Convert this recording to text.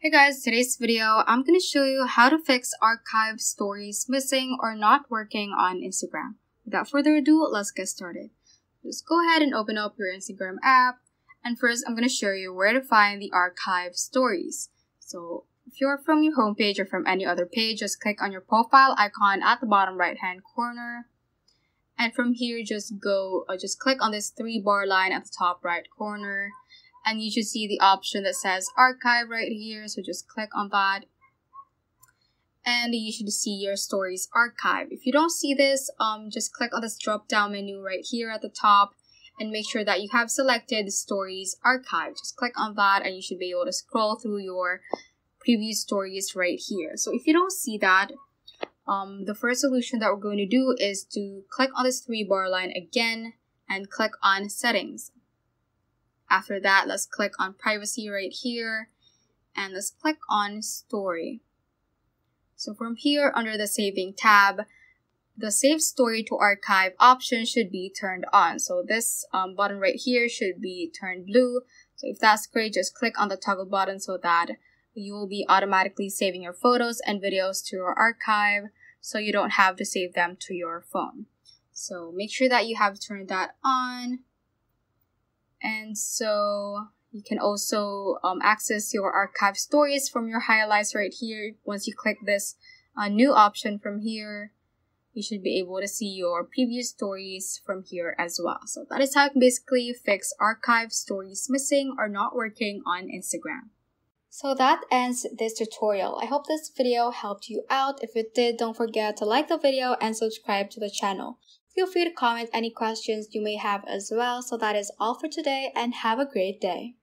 Hey guys, today's video, I'm going to show you how to fix archive stories missing or not working on Instagram. Without further ado, let's get started. Just go ahead and open up your Instagram app. And first, I'm going to show you where to find the archive stories. So if you're from your homepage or from any other page, just click on your profile icon at the bottom right hand corner. And from here, just click on this 3-bar line at the top right corner. And you should see the option that says archive right here. So just click on that. And you should see your stories archive. If you don't see this, just click on this drop down menu right here at the top. And make sure that you have selected stories archive. Just click on that and you should be able to scroll through your previous stories right here. So if you don't see that, the first solution that we're going to do is to click on this 3-bar line again and click on settings. After that, let's click on privacy right here and let's click on story. So from here under the saving tab, the save story to archive option should be turned on. So this button right here should be turned blue. So if that's great, just click on the toggle button so that you will be automatically saving your photos and videos to your archive so you don't have to save them to your phone. So make sure that you have turned that on. And so you can also access your archive stories from your highlights right here. Once you click this new option from here, you should be able to see your previous stories from here as well. So that is how you can basically fix archive stories missing or not working on Instagram. So that ends this tutorial. I hope this video helped you out. If it did, don't forget to like the video and subscribe to the channel. Feel free to comment any questions you may have as well. So that is all for today and have a great day.